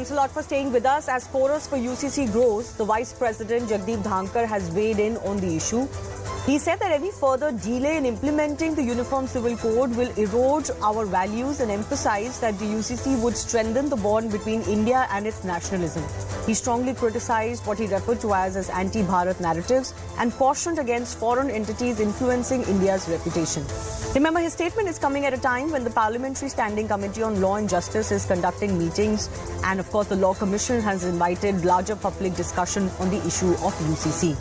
Thanks a lot for staying with us. As chorus for UCC grows, the Vice President Jagdeep Dhankar has weighed in on the issue. He said that any further delay in implementing the Uniform Civil Code will erode our values and emphasized that the UCC would strengthen the bond between India and its nationalism. He strongly criticized what he referred to as anti-Bharat narratives and cautioned against foreign entities influencing India's reputation. Remember, his statement is coming at a time when the Parliamentary Standing Committee on Law and Justice is conducting meetings, and of course the Law Commission has invited larger public discussion on the issue of UCC.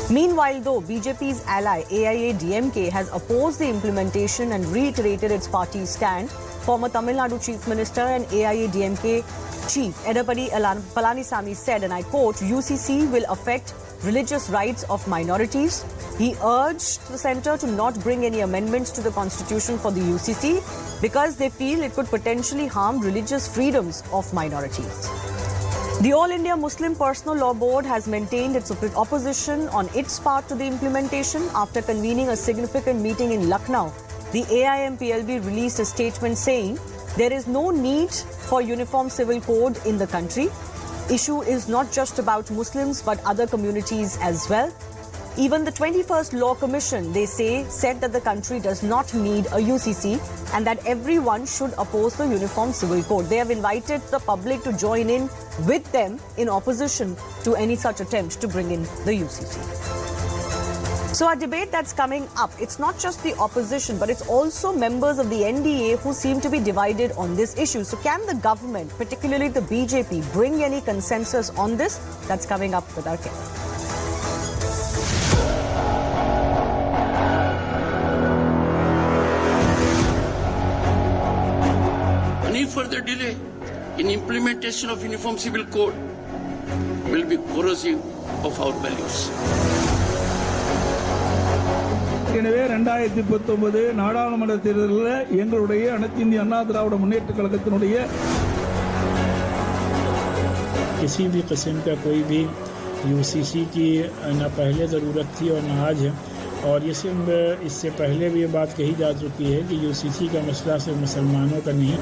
Meanwhile, though, BJP's ally AIADMK has opposed the implementation and reiterated its party's stand. Former Tamil Nadu Chief Minister and AIADMK Chief Edappadi K Palaniswami said, and I quote, UCC will affect religious rights of minorities. He urged the centre to not bring any amendments to the constitution for the UCC because they feel it could potentially harm religious freedoms of minorities. The All India Muslim Personal Law Board has maintained its opposition on its part to the implementation. After convening a significant meeting in Lucknow, the AIMPLB released a statement saying there is no need for Uniform Civil Code in the country. Issue is not just about Muslims but other communities as well. Even the 21st Law Commission, they say, said that the country does not need a UCC and that everyone should oppose the Uniform Civil Code. They have invited the public to join in with them in opposition to any such attempt to bring in the UCC. So a debate that's coming up, it's not just the opposition, but it's also members of the NDA who seem to be divided on this issue. So can the government, particularly the BJP, bring any consensus on this? That's coming up with our guest. Any further delay in implementation of Uniform Civil Code will be corrosive of our values. எனவே 2019 நாடாளுமன்ற தேர்தலில் எங்களுடைய அனைத்து இந்திய அண்ணா திராவிட முன்னேற்ற கழகத்தினுடைய किसी भी किस्म का कोई भी यूसीसी की न पहले ज़रूरत थी और न आज है और इससे पहले भी ये बात कही जा चुकी है कि यूसीसी का मसला सिर्फ मुसलमानों का नहीं।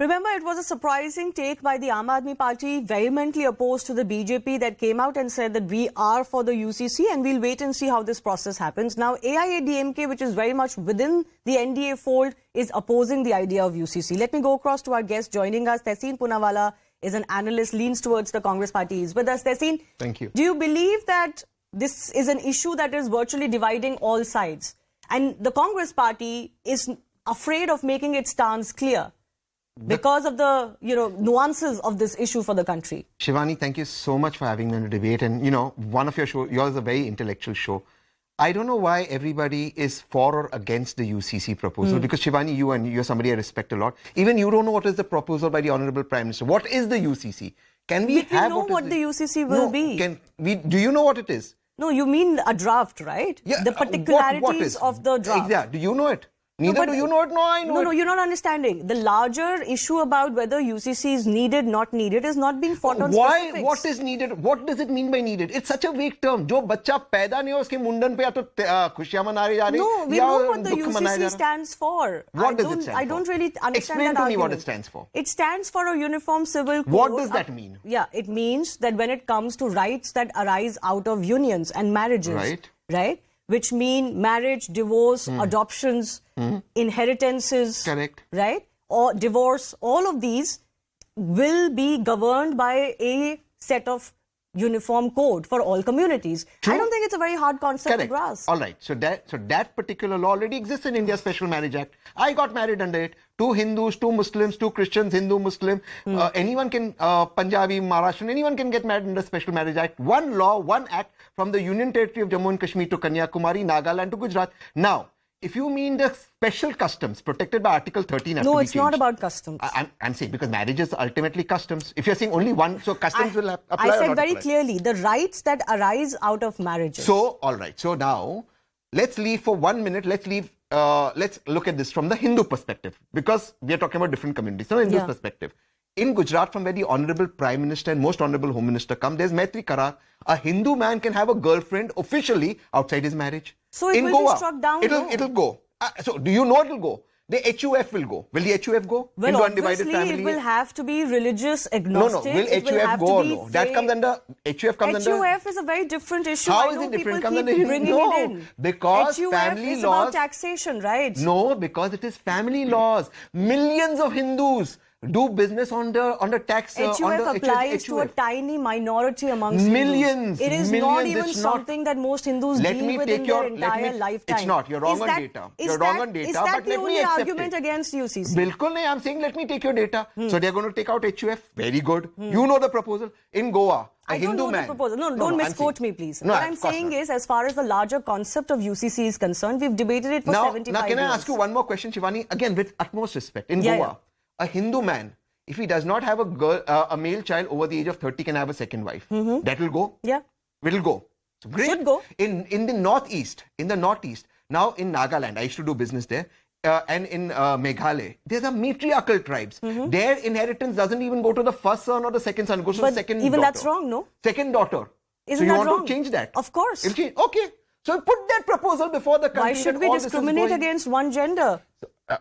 Remember, it was a surprising take by the AIADMK party, vehemently opposed to the BJP, that came out and said that we are for the UCC and we'll wait and see how this process happens. Now, AIADMK, which is very much within the NDA fold, is opposing the idea of UCC. Let me go across to our guest joining us. Tehseen Poonawala is an analyst, leans towards the Congress party. He's with us. Tehseen, thank you. Do you believe that this is an issue that is virtually dividing all sides? And the Congress party is afraid of making its stance clear because of the, nuances of this issue for the country. Shivani, thank you so much for having me on the debate. And, one of your shows, yours is a very intellectual show. I don't know why everybody is for or against the UCC proposal. Because, Shivani, you're somebody I respect a lot. Even you don't know what is the proposal by the Honorable Prime Minister. What is the UCC? Can we have know what the UCC will be? Do you know what it is? No, you mean a draft, right? Yeah. The particularities of the draft. Yeah. Do you know it? Neither do you know it, no, I know it. No, you're not understanding. The larger issue about whether UCC is needed, not needed, is not being fought on specifics. What is needed? What does it mean by needed? It's such a vague term. जो बच्चा पैदा नहीं हो उसके मुंडन पे या तो खुशियाँ मनाई जा रही No, we know what the UCC stands for. What does it stand for? I don't really understand Explain that to me what argument. it stands for. It stands for a Uniform Civil Code. What does that mean? Yeah, it means that when it comes to rights that arise out of unions and marriages, right? Which mean marriage, divorce, adoptions, inheritances, correct, right? Or divorce, all of these will be governed by a set of uniform code for all communities. True. I don't think it's a very hard concept correct. to grasp. All right. So that particular law already exists in India's Special Marriage Act. I got married under it. 2 Hindus, 2 Muslims, 2 Christians, Hindu, Muslim. Anyone can, Punjabi, Maharashtrian, anyone can get married under Special Marriage Act. One law, one act from the Union Territory of Jammu and Kashmir to Kanyakumari, Nagaland to Gujarat. Now, if you mean the special customs protected by Article 13 have to be it's not about customs. I'm saying because marriage is ultimately customs. If you're saying only one, so customs will apply. I said very clearly, the rights that arise out of marriages. So, all right. So now, let's leave for 1 minute. Let's look at this from the Hindu perspective because we are talking about different communities. So, Hindu perspective. in Gujarat, from where the Honorable Prime Minister and Most Honorable Home Minister come, there's Maitri Karar. A Hindu man can have a girlfriend officially outside his marriage. So it in will Goa, be struck down? It'll go. So do you know it'll go? The HUF will go. Will the HUF go? Well, Hindu undivided obviously family? it will have to be religious agnostic. No. Will It will HUF have go to or be no? That comes under, HUF comes under... HUF is a very different issue. How I is know it different? people Comes keep under bringing no, it in. because HUF family is laws... about taxation, right? No, because it is family laws. Millions of Hindus do business under tax. HUF under applies to a tiny minority amongst millions. Hindus. It is not even something that most Hindus deal with in their entire lifetime. It's not. You're wrong on data. You're wrong on data. Is that but the let me only accept argument it. against UCC? Bilkul nahi, I'm saying let me take your data. So they're going to take out HUF. Very good. You know the proposal. In Goa, a I don't Hindu know man. the proposal. No, don't misquote me, please. No, what I'm saying is, as far as the larger concept of UCC is concerned, we've debated it for 75 years. Now, can I ask you one more question, Shivani? Again, with utmost respect. In Goa, a Hindu man, if he does not have a male child over the age of 30, can have a second wife. That will go. Yeah. Will go. So great. Should go. In the northeast, now in Nagaland, I used to do business there, and in Meghalaya, there's a matriarchal tribes. Their inheritance doesn't even go to the first son or the second son, it goes to the second even daughter. that's wrong, no? Second daughter. Isn't so you that want wrong? to change that? Of course. It'll change. Okay. So put that proposal before the country. Why should that we all this is discriminate going. against one gender?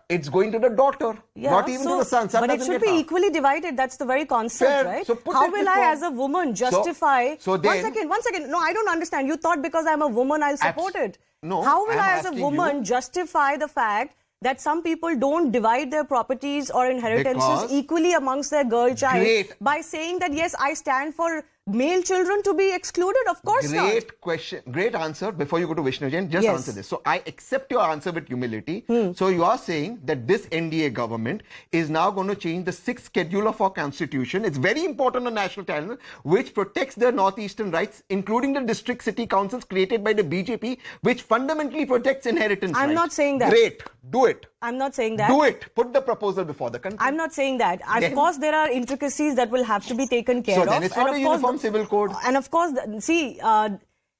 It's going to the daughter, not even to the son. Son but it doesn't should get be half. equally divided. That's the very concept, Fair. right? So put How it will I, before. as a woman, justify... So then, one second. No, I don't understand. You thought because I'm a woman, I'll support it. No, How will I'm I, as a asking woman, justify the fact that some people don't divide their properties or inheritances Because equally amongst their girl child Great. by saying that, yes, I stand for male children to be excluded? Of course not. Great question. Great answer. Before you go to Vishnu Jain, just Yes. answer this. So I accept your answer with humility. So you are saying that this NDA government is now going to change the 6th schedule of our constitution. It's very important on national channel, which protects the northeastern rights, including the district city councils created by the BJP, which fundamentally protects inheritance I'm rights. not saying that. Great. Do it. I'm not saying that. Do it. Put the proposal before the country. I'm not saying that. Of Then- course, there are intricacies that will have to be taken care So of. then it's And not a of course, uniform civil code. And of course,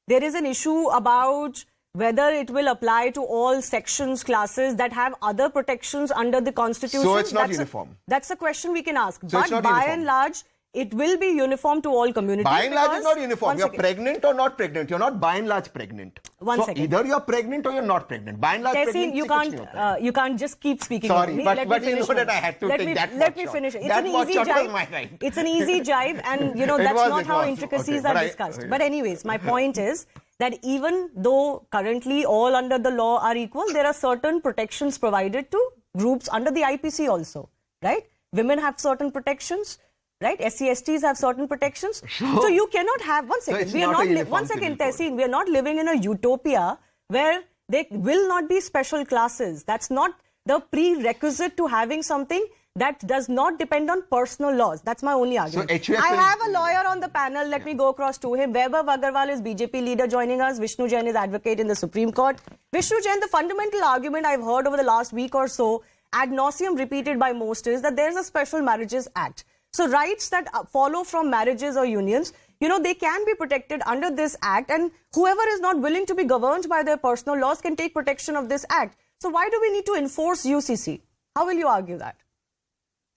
there is an issue about whether it will apply to all sections, classes that have other protections under the Constitution. So it's not That's uniform. That's a question we can ask. So it's but not by uniform. and large, it will be uniform to all communities. By and large, it's because- not uniform. One You're second. pregnant or not pregnant. You're not by and large pregnant. One so second. either you're pregnant or you're not pregnant. By and large Tehseen, pregnant. you can't just keep speaking. Sorry, over me. but Let me you know finish that my- I had to let take me, that Let pot me shot. finish. It's That an pot easy shot was jibe. my right. It's an easy jibe, and that's not how intricacies but are I- discussed. But anyways, my point is that even though currently all under the law are equal, there are certain protections provided to groups under the IPC also, right? Women have certain protections. Right, SC/STs have certain protections, so you cannot have. One second, it's we are not a not. uniform One second, civil code. Tehseen, we are not living in a utopia where there will not be special classes. That's not the prerequisite to having something that does not depend on personal laws. That's my only argument. HUF I is- have a lawyer on the panel. Let me go across to him. Vaibhav Agarwal is BJP leader joining us. Vishnu Jain is advocate in the Supreme Court. Vishnu Jain, the fundamental argument I've heard over the last week or so, ad nauseum repeated by most, is that there's a Special Marriages Act. So rights that follow from marriages or unions, they can be protected under this act, and whoever is not willing to be governed by their personal laws can take protection of this act. So why do we need to enforce UCC? How will you argue that?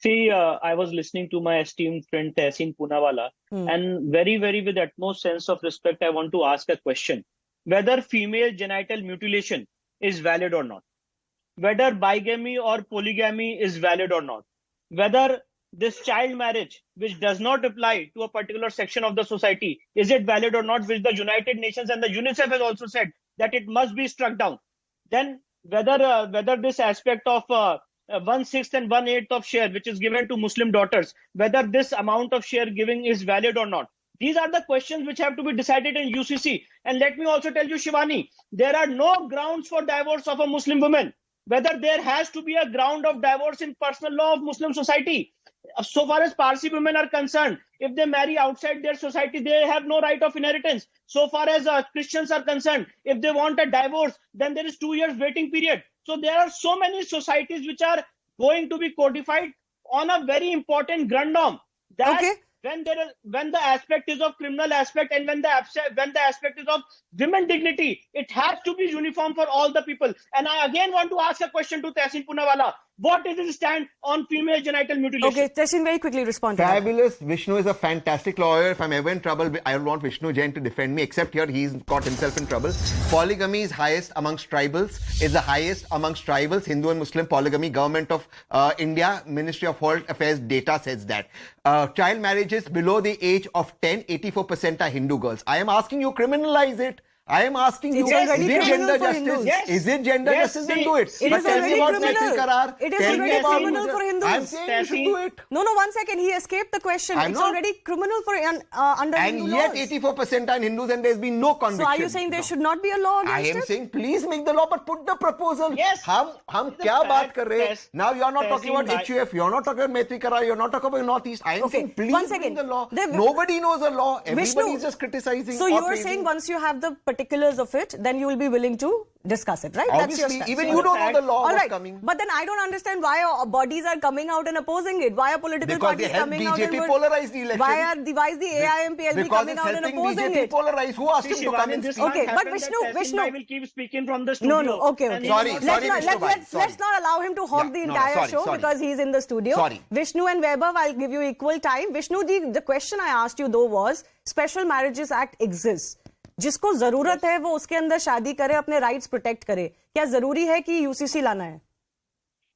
See, I was listening to my esteemed friend Tehseen Poonawalla, and very, very with utmost sense of respect, I want to ask a question. Whether female genital mutilation is valid or not. Whether bigamy or polygamy is valid or not. Whether this child marriage, which does not apply to a particular section of the society, is it valid or not, which the United Nations and the UNICEF has also said that it must be struck down. Then whether this aspect of 1/6 and 1/8 of share, which is given to Muslim daughters, whether this amount of share giving is valid or not. These are the questions which have to be decided in UCC. And let me also tell you, Shivani, there are no grounds for divorce of a Muslim woman. Whether there has to be a ground of divorce in personal law of Muslim society. So far as Parsi women are concerned, if they marry outside their society, they have no right of inheritance. So far as Christians are concerned, if they want a divorce, then there is 2 years waiting period. So there are so many societies which are going to be codified on a very important ground norm. That Okay. when the aspect is of criminal aspect and when the aspect is of women dignity, it has to be uniform for all the people. And I again want to ask a question to Tehseen Poonawalla. What is his stand on female genital mutilation? Okay, Tessin, very quickly respond to that. Fabulous. Vishnu is a fantastic lawyer. If I'm ever in trouble, I don't want Vishnu Jain to defend me, except here he's got himself in trouble. Polygamy is highest amongst tribals, is the highest amongst tribals, Hindu and Muslim polygamy. Government of India, Ministry of Home Affairs data says that. Child marriages below the age of 10, 84% are Hindu girls. I am asking you, criminalize it. I am asking you, It's is already it criminal gender for justice? Hindus. Yes. Is it gender Yes, justice? Then see, do it. It But is tell me already about criminal. Maitri Karar. It is Tell me already about- criminal for Hindus. I'm saying you should do it. No, 1 second. He escaped the question. I'm It's not. already criminal for under And Hindu yet laws. 84% are Hindus and there's been no conviction. So are you saying there should not be a law I against am it? saying please make the law, but put the proposal. Yes. हम The क्या बात fact कर रहे हैं? is, Now you are not talking about Tehseen HUF. You are not talking about Maitri Karar. You are not talking about Northeast. I am Okay, saying please 1 bring second. the law. The- Nobody knows the law. Everybody Vishnu, is just criticizing. So or you are praising. saying once you have the particulars of it, then you will be willing to discuss it, right? That's your Obviously, stance. even So you the don't know fact- the law All what's right, coming. but then I don't understand why bodies are coming out and opposing it. Why are political Because they parties help coming out BJP and polarize the election. why is the AIMPLB Because coming it's out and helping opposing BJP it? polarize. Who asked See, him to come Shivani, and this speak? Okay, can't but happen Vishnu, that Tehseen Vishnu. bhai will keep speaking from the studio. No, okay. And Sorry, he will sorry, not- Vishnu bhai. Let's not allow him to hog Yeah, the no, entire sorry, show sorry. because he's in the studio. Sorry. Vishnu and Vaibhav, I'll give you equal time. Vishnu ji, the question I asked you though was, Special Marriages Act exists. जिसको जरूरत है वो उसके अंदर शादी करे, अपने rights protect करे. क्या जरूरी है कि यूसीसी लाना है?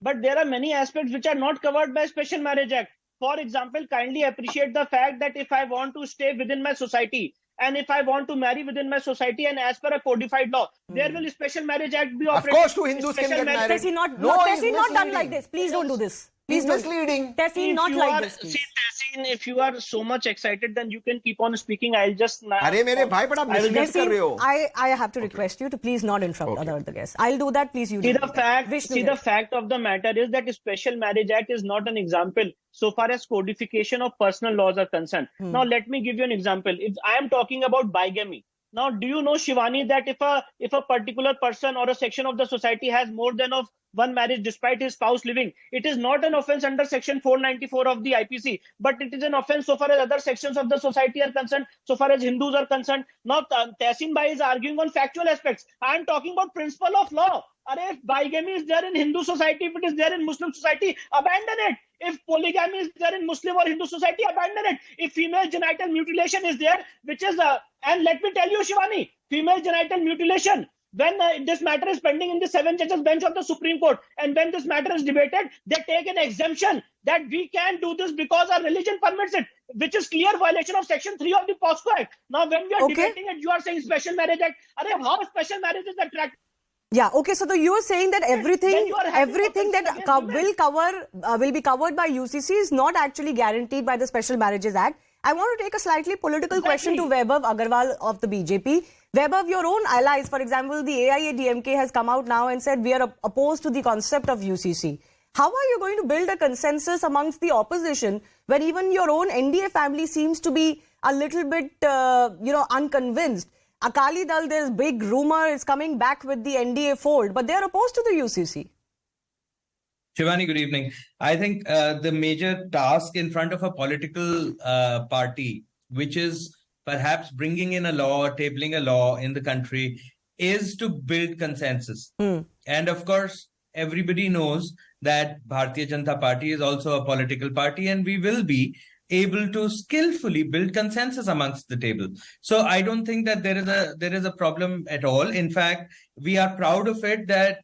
But there are many aspects which are not covered by Special Marriage Act. For example, kindly appreciate the fact that if I want to stay within my society and if I want to marry within my society and as per a codified law, there will Special Marriage Act be Of operating. course, two Hindus can Special get marriage- married. Tessie, not he's not done misleading. like this. Please don't do this. Please He's don't. misleading. Tessie, If not you like are, this. Please. see, Tehseen, if you are so much excited, then you can keep on speaking. I'll just. अरे मेरे भाई बड़ा I will mislead just कर रहे हो. I have to request you to please not interrupt other guests. I'll do that. Please, you See do the that. fact. Vishnu See ji. the fact of the matter is that Special Marriage Act is not an example so far as codification of personal laws are concerned. Now let me give you an example. If I am talking about bigamy. Now, do you know, Shivani, that if a particular person or a section of the society has more than of one marriage despite his spouse living, it is not an offense under section 494 of the IPC, but it is an offense so far as other sections of the society are concerned, so far as Hindus are concerned. Now, Tehseen bhai is arguing on factual aspects. I am talking about principle of law. If bigamy is there in Hindu society, if it is there in Muslim society, abandon it. If polygamy is there in Muslim or Hindu society, abandon it. If female genital mutilation is there, which is, and let me tell you, Shivani, female genital mutilation, when this matter is pending in the 7 judges bench of the Supreme Court, and when this matter is debated, they take an exemption that we can do this because our religion permits it, which is clear violation of Section 3 of the POSCO Act. Now, when we are Okay. debating it, you are saying Special Marriage Act. How Special Marriage is attractive? Yeah. Okay. So you are saying that Then everything you are having that offenses against will be covered by UCC is not actually guaranteed by the Special Marriages Act. I want to take a slightly political question to Vaibhav Agarwal of the BJP. Vaibhav, your own allies, for example, the AIADMK has come out now and said we are opposed to the concept of UCC. How are you going to build a consensus amongst the opposition when even your own NDA family seems to be a little bit, unconvinced? Akali Dal, there's big rumor is coming back with the NDA fold, but they are opposed to the UCC. Shivani, good evening. I think the major task in front of a political party, which is perhaps bringing in a law or tabling a law in the country, is to build consensus. And of course, everybody knows that Bharatiya Janata Party is also a political party, and we will be able to skillfully build consensus amongst the table. So I don't think that there is a problem at all. In fact, we are proud of it that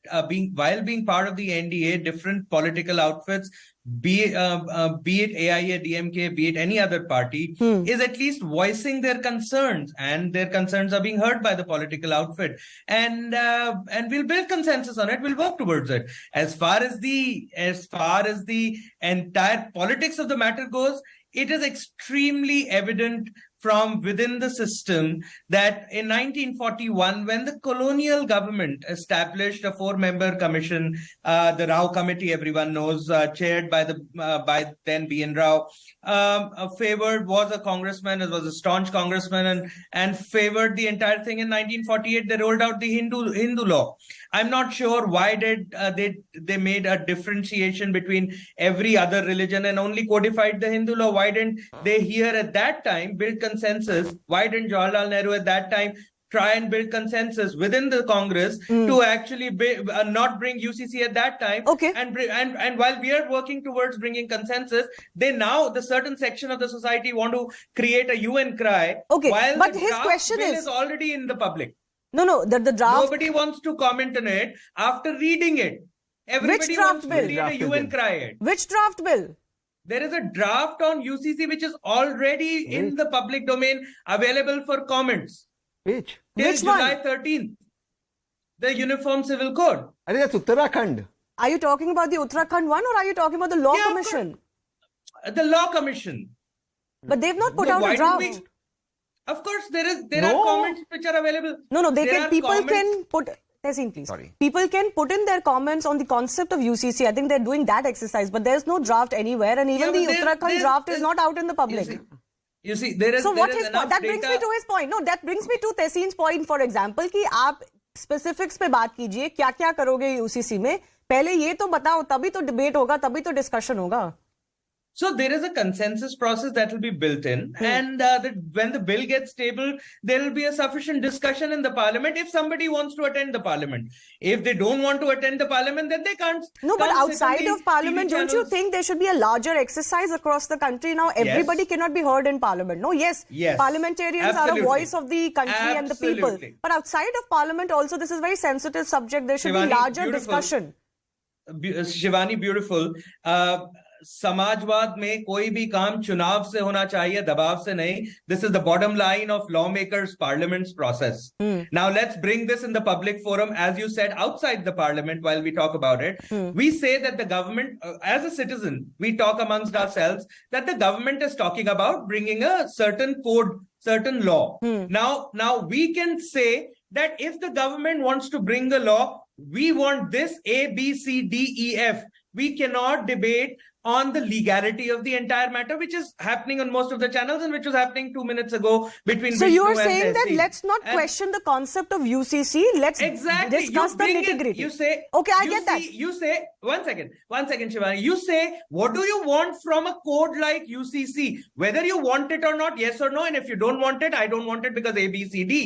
while being part of the NDA, different political outfits, be it AIADMK, be it any other party, is at least voicing their concerns, and their concerns are being heard by the political outfit. And we'll build consensus on it. We'll work towards it. As far as the entire politics of the matter goes, it is extremely evident from within the system that in 1941, when the colonial government established a 4-member commission, the Rao Committee, everyone knows, chaired by then B.N. Rao, was a congressman, it was a staunch congressman, and favored the entire thing. In 1948, they rolled out the Hindu law. I'm not sure why did they made a differentiation between every other religion and only codified the Hindu law. Why didn't they here at that time build consensus? Why didn't Jawaharlal Nehru at that time try and build consensus within the Congress to actually not bring UCC at that time. Okay. And while we are working towards bringing consensus, the certain section of the society want to create a UN cry. Okay, While but the his draft question bill is already in the public. No, the draft. Nobody wants to comment on it after reading it. Everybody draft wants bill? to create a UN cry it. Which draft bill? There is a draft on UCC which is already in the public domain, available for comments. Which? Till Which one? July 13th. The Uniform Civil Code. That's Uttarakhand. Are you talking about the Uttarakhand one, or are you talking about the Law Yeah, of Commission? The Law Commission. But they've not put So out why a don't draft. Of course, there are comments which are available. No, they There can. are People comments- can put. Tehseen, please. Sorry. People can put in their comments on the concept of UCC. I think they're doing that exercise, but there's no draft anywhere, and even Yeah, the but Uttarakhand draft is not out in the public. You see, there is. So there what is his enough point? That brings me data- to his point. No, that brings me to Tehseen's point. For example, कि आप specifics पे बात कीजिए, क्या-क्या करोगे UCC में? पहले ये तो बताओ, तभी तो debate होगा, तभी तो discussion होगा. So there is a consensus process that will be built in, and when the bill gets tabled, there will be a sufficient discussion in the parliament if somebody wants to attend the parliament. If they don't want to attend the parliament, then they can't. No, but can't sit on outside the of parliament, TV don't you channels. think there should be a larger exercise across the country now? Everybody cannot be heard in parliament. No, yes, Yes. parliamentarians are a Absolutely. voice of the country and the people. Absolutely. But outside of parliament also, this is a very sensitive subject. There should be Shivani, larger beautiful. discussion. Shivani beautiful समाजवाद में कोई भी काम चुनाव से होना चाहिए दबाव से नहीं this is the bottom line of law makers parliaments process now let's bring this in the public forum as you said outside the parliament while we talk about it we say that the government as a citizen we talk amongst ourselves that the government is talking about bringing a certain code certain law now we can say that if the government wants to bring a law we want this A, B, C, D, E, F. We cannot debate on the legality of the entire matter, which is happening on most of the channels and which was happening 2 minutes ago between So you are Vishnu and saying that Tehseen. let's not And question the concept of UCC. Let's Exactly. discuss You the bring in- nitty-gritty. You say, okay, I you get that. see- You say, one second, Shivani. You say, what do you want from a code like UCC? Whether you want it or not, yes or no. And if you don't want it, I don't want it because A, B, C, D.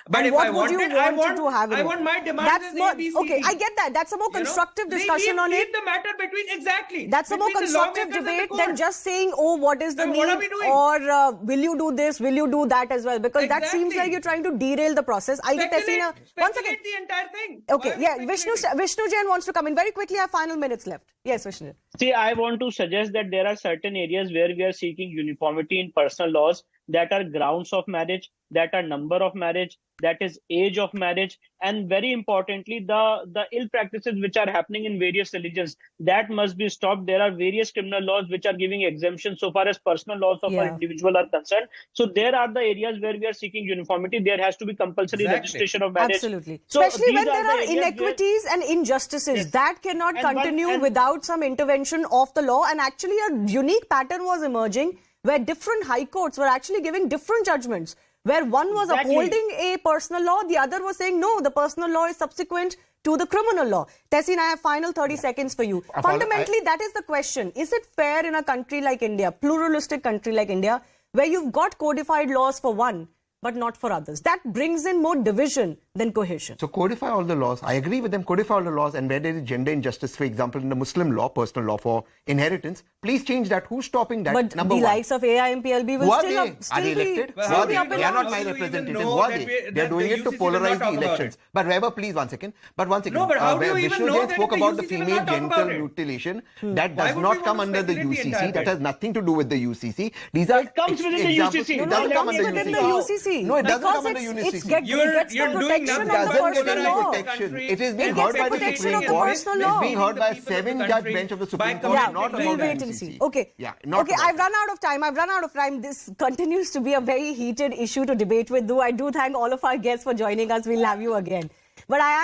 But And if what I would want you it, I want to have in I it? want my demands That's as more, A, B, C, okay, D. I get that. That's a more constructive discussion on leave it. the matter between, exactly. That's a more between the constructive lawmakers and the debate than court. just saying, oh, what is the Then need? what are we doing? Or will you do this? Will you do that as well? Because that seems Exactly. like you're trying to derail the process. I'll get Tehseen. One second. Speculate the entire thing. Okay, Why are we yeah, speculating? Vishnu Jain wants to come in. Very quickly, I have final minutes left. Yes, Vishnu. See, I want to suggest that there are certain areas where we are seeking uniformity in personal laws that are grounds of marriage, that are number of marriage, that is age of marriage, and very importantly, the ill practices which are happening in various religions, that must be stopped. There are various criminal laws which are giving exemptions so far as personal laws of an individual are concerned. So there are the areas where we are seeking uniformity. There has to be compulsory Exactly. registration of marriage. Absolutely. So Especially these when there the are areas where- inequities and injustices. Yes. That cannot And one- continue and- without some intervention of the law. And actually, a unique pattern was emerging where different high courts were actually giving different judgments. Where one was Exactly. upholding a personal law, the other was saying, no, the personal law is subsequent to the criminal law. Tehseen, I have final 30 seconds for you. Fundamentally, that is the question. Is it fair in a country like India, pluralistic country like India, where you've got codified laws for one, but not for others? That brings in more division than cohesion. So codify all the laws. I agree with them. Codify all the laws, and where there is gender injustice, for example, in the Muslim law, personal law for inheritance, please change that. Who's stopping that? But Number the one. likes of AIMPLB will Who are still, they? Are they elected? Well, Who how are do they? you They know- are not how my do you even representatives. know Who are that they? we- They are that doing the it to UCC will not polarize the talk about elections. it? But Weber, please, one second. But one second. No, but how do you where even Vishnu know Jain that spoke the about the UCC will female not talk genital about it? mutilation. That Why does would not we come want to under the speculate the UCC. entire That thing? has nothing to do with the UCC. These are It comes within the examples. UCC. It No, doesn't it come comes under within the UCC. UCC. No, it doesn't Because come under it's UCC. gets You're the doing protection nothing of the but doesn't get personal any law. protection. It is It being gets heard the by the protection Supreme of the Court. personal It's law. being heard by a People of the 7-judge country bench of the by Supreme Court, Yeah, not committing we'll about the wait and UCC. see. Okay. Yeah, not okay, about I've run out of time. This continues to be a very heated issue to debate with. I do thank all of our guests for joining us. We'll have you again. But I am